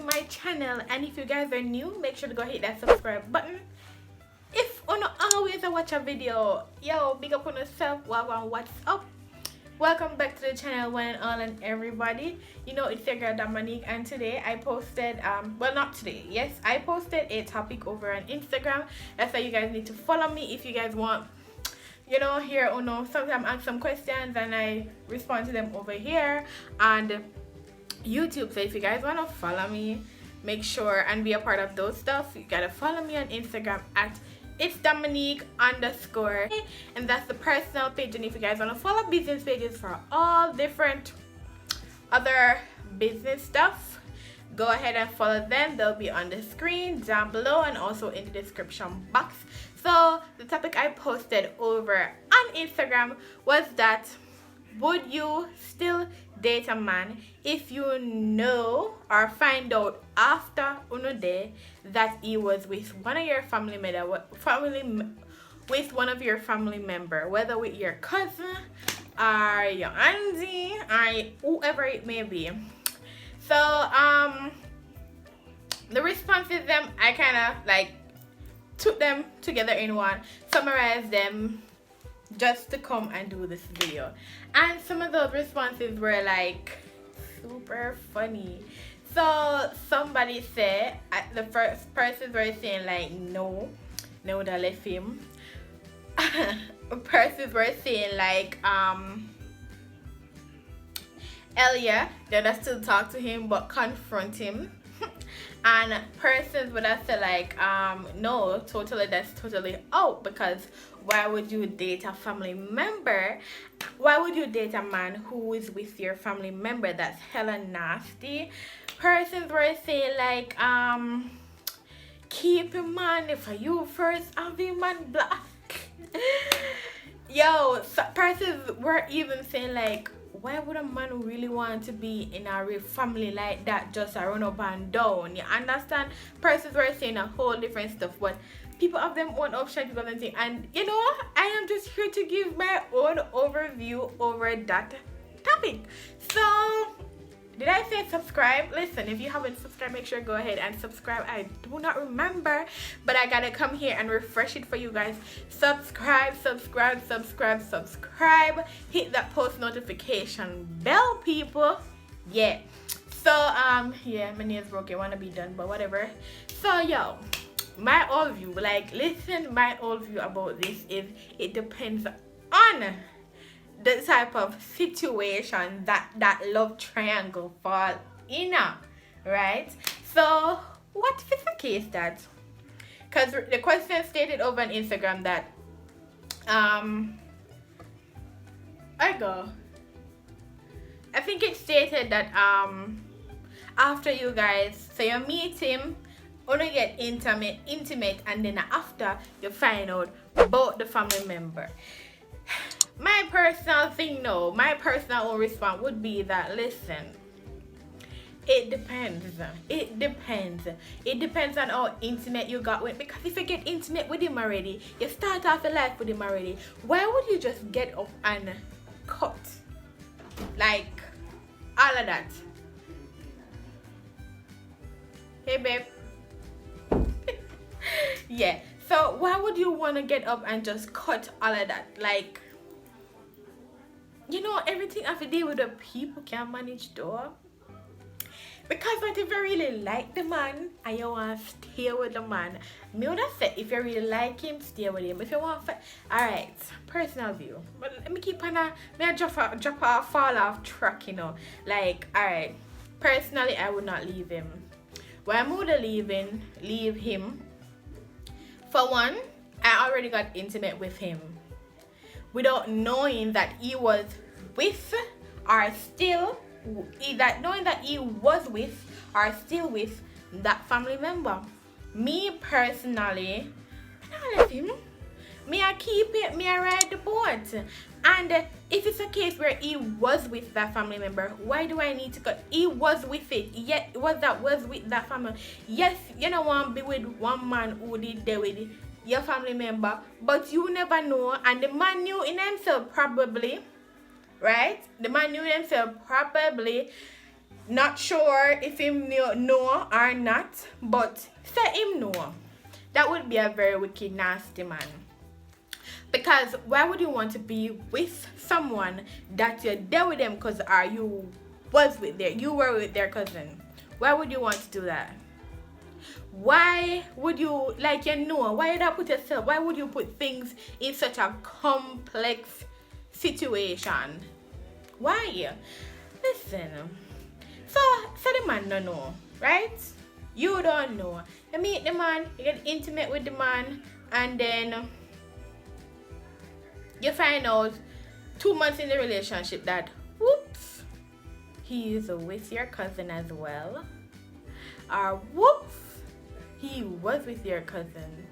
my channel, and if you guys are new, make sure to go hit that subscribe button. If you don't always watch a video, yo, big up on yourself. What's up? Welcome back to the channel, one and all and everybody. You know, it's your girl Dominique, and today I posted well, not today, yes, I posted a topic over on Instagram. That's why you guys need to follow me if you guys want, you know, here or no, sometimes I ask some questions and I respond to them over here and YouTube. So if you guys want to follow me, make sure and be a part of those stuff, you gotta follow me on Instagram at it's Dominique_, and that's the personal page. And if you guys want to follow business pages for all different other business stuff, go ahead and follow them. They'll be on the screen down below and also in the description box. So the topic I posted over on Instagram was that, would you still date a man if you know or find out after one day that he was with one of your family member, whether with your cousin or your auntie or whoever it may be? So the responses, them I kind of like took them together in one, summarized them just to come and do this video. And some of those responses were like super funny. So somebody said, the first person were saying like no that left him. Persons were saying like Elia, that I still talk to him but confront him. And persons would have said like no, totally, that's totally out, because why would you date a family member? Why would you date a man who is with your family member? That's hella nasty. Persons were saying like keep him man, if you first have him man black. Yo, so persons were even saying like, why would a man really want to be in a real family like that, just a run up and down? You understand? Persons were saying a whole different stuff, but people have them own option, people have them thing. And you know, I am just here to give my own overview over that topic. So did I say subscribe? Listen, if you haven't subscribed, make sure go ahead and subscribe. I do not remember, but I gotta come here and refresh it for you guys. Subscribe. Hit that post notification bell, people. Yeah. So yeah, my nails broken, wanna be done, but whatever. So yo, my overview, like listen, my overview about this is, it depends on the type of situation that love triangle fall in, right? So what if it's the case that, because the question stated over on Instagram that I think it stated that after you guys, so you meet him, only get intimate, and then after you find out about the family member. My personal thing, no, my personal response would be that, listen, it depends on how intimate you got with, because if you get intimate with him already, you start off your life with him already, why would you just get up and cut like all of that? Hey babe. Yeah, so why would you want to get up and just cut all of that? Like, you know, everything have to deal with the people can manage though. Because what if you really like the man and you want to stay with the man? Me would have said, if you really like him, stay with him. If you want to, alright, personal view. But let me keep on fall off track, you know. Like, alright, personally, I would not leave him. Why I would leave him? For one, I already got intimate with him without knowing that he was with or still, knowing that he was with or still with that family member. Me personally, I left him. Me I keep it, me I ride the boat. And if it's a case where he was with that family member, why do I need to cut? He was with it, yet was with that family. Yes, you don't want to be with one man who did there with your family member, but you never know. And the man knew in himself probably, right? The man knew in himself probably Not sure if him know or not, but say him know. That would be a very wicked, nasty man. Because why would you want to be with someone that you're there with them because you were with their cousin? Why would you want to do that? Why would you, like, why would you put yourself, why would you put things in such a complex situation? Why? Listen, so the man don't know, right? You don't know. You meet the man, you get intimate with the man, and then you find out 2 months in the relationship that, whoops, he is with your cousin as well. Or whoops, he was with your cousin.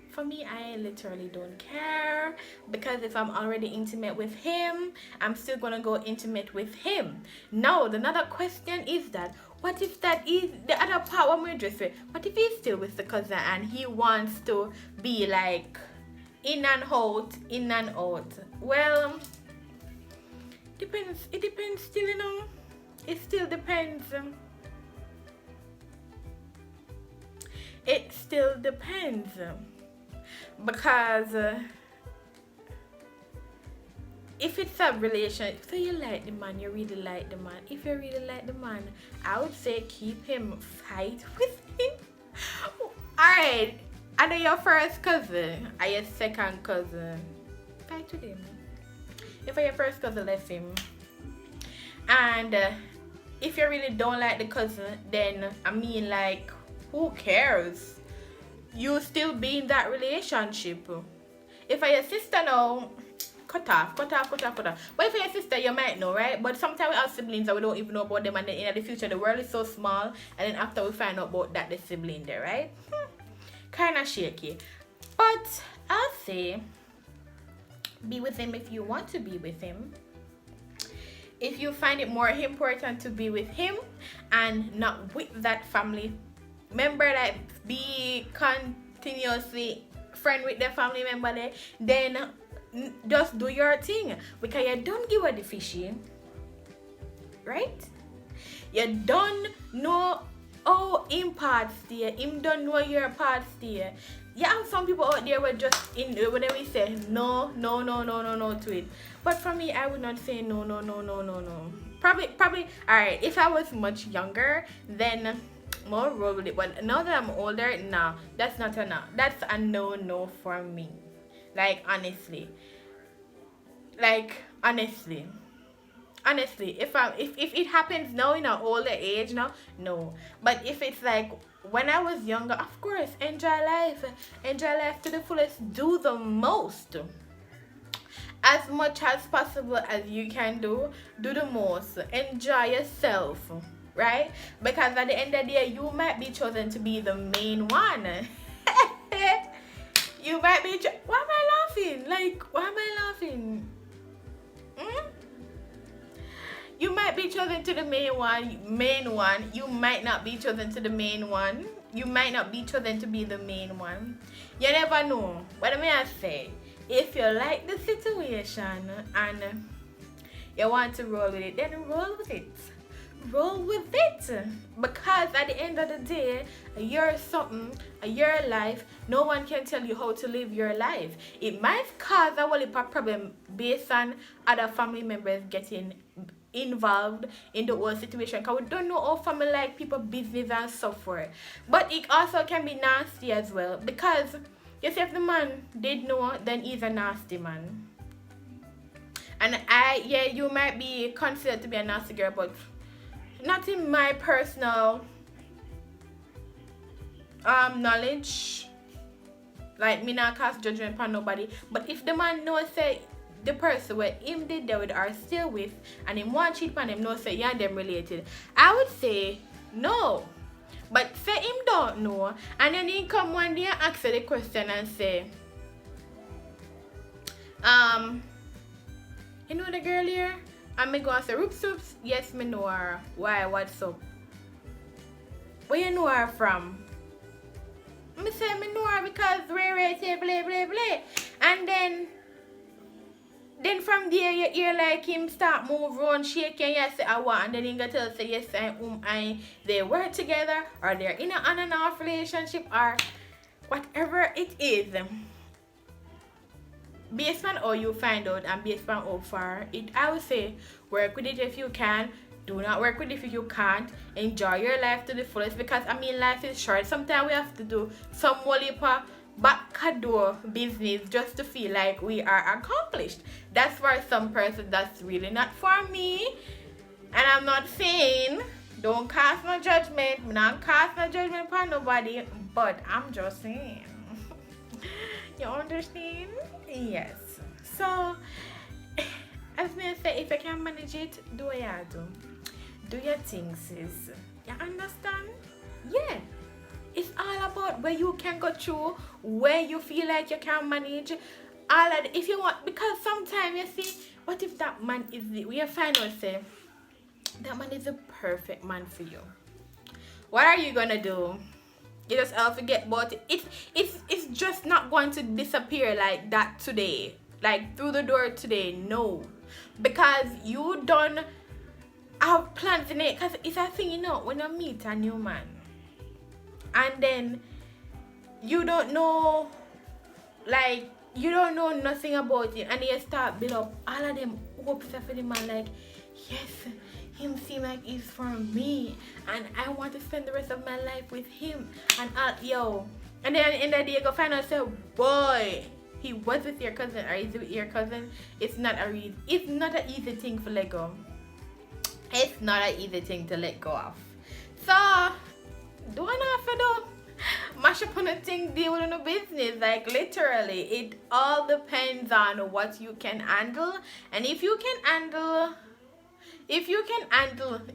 For me, I literally don't care, because if I'm already intimate with him, I'm still gonna go intimate with him. Now, another question is that, what if that is the other part? What we just say? What if he's still with the cousin and he wants to be like in and out, in and out? Well, depends. It depends still, It still depends. It still depends. Because if it's a relationship, so you like the man, you really like the man. If you really like the man, I would say keep him, fight with him. Alright, I know your first cousin or your second cousin, fight with him. If you're your first cousin, left him. And if you really don't like the cousin, then like, who cares? You still be in that relationship. If you're your sister now, cut off. But if you're your sister, you might know, right? But sometimes we have siblings and we don't even know about them, and then in the future the world is so small, and then after we find out about that, the sibling there, right? Kind of shaky. But I'll say, be with him if you want to be with him. If you find it more important to be with him and not with that family member, like be continuously friend with the family member there, then just do your thing, because you don't give her the fishy, right? You don't know him parts there, him don't know your parts there. You have some people out there who just whenever we say no to it. But for me, I would not say no. Probably alright, if I was much younger, then more roll with it. But now that I'm older, no, that's not a no. That's a no for me. Like, honestly, if it happens now in an older age now, no. But if it's like when I was younger, of course, enjoy life to the fullest. Do the most, as much as possible as you can do the most. Enjoy yourself, right? Because at the end of the day, you might be chosen to be the main one. You might be why am I laughing? Like, why am I laughing? You might be chosen to the main one. You might not be chosen to the main one. You might not be chosen to be the main one. You never know. What may I say? If you like the situation and you want to roll with it, then roll with it. Roll with it. Because at the end of the day, you're something, your life, no one can tell you how to live your life. It might cause a whole heap of problem based on other family members getting involved in the whole situation, because we don't know how family like people business and so forth. But it also can be nasty as well, because you see, if the man did know, then he's a nasty man. And you might be considered to be a nasty girl, but not in my personal knowledge. Like, me not cast judgment upon nobody. But if the man knows, say, the person where him did that with are still with, and him want cheat on him, no say yeah, them related, I would say no. But say him don't know, and then he come one day and ask the question and say, you know the girl here? And me go and say, Roops, yes, me know her. Why, what's up? Where you know her from? Me say me know her because Ray say blah blah blah. And then Then from there you hear like him start move around, shake and you say I want, and then he gonna tell say yes I they work together or they're in an on and off relationship or whatever it is. Based on how you find out and based on how far it, I would say work with it if you can. Do not work with it if you can't. Enjoy your life to the fullest, because I mean life is short. Sometimes we have to do some walipa backdoor business just to feel like we are accomplished. That's for some person. That's really not for me. And I'm not saying don't cast no judgment. I'm not cast no judgment upon nobody, but I'm just saying. You understand? Yes. So as me say, if you can manage it, do what you do. Do your things, sis. You understand? Yeah. It's all about where you can go through, where you feel like you can manage. All of if you want, because sometimes you see, what if that man is we find out say that man is the perfect man for you. What are you gonna do? You just forget about it. It's just not going to disappear like that today. Like through the door today. No. Because you don't have plans in it. Because it's a thing, you know, when you meet a new man and then you don't know, like, you don't know nothing about it, and you start build up all of them hopes for the man, like, yes, him seem like he's for me and I want to spend the rest of my life with him and yo, and then at the end of the day you go find out say, boy, he was with your cousin or he's with your cousin. It's not an easy thing to let go. It's not an easy thing to let go of. So do what you have to do. Mash up on a thing, deal with no business. Like literally, it all depends on what you can handle. And if you can handle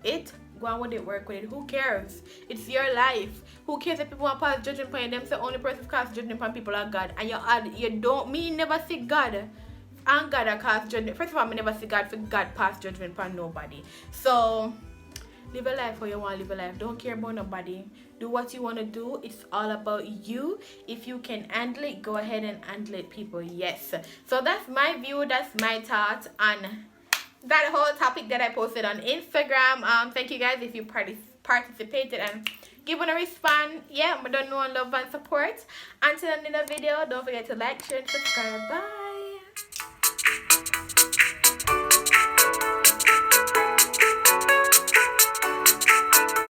it, go on with it, work with it. Who cares? It's your life. Who cares if people want to pass judgment upon them? The only person who cast judgment upon people are God. And you don't mean never see God. And God are cast judgment. First of all, I never see God for God pass judgment upon nobody. So live a life how you want to live a life. Don't care about nobody. Do what you want to do. It's all about you. If you can handle it, go ahead and handle it, people. Yes. So that's my view. That's my thought on that whole topic that I posted on Instagram. Thank you guys if you participated and given a response. Yeah, I don't know, love and support. Until another video, don't forget to like, share, and subscribe. Bye.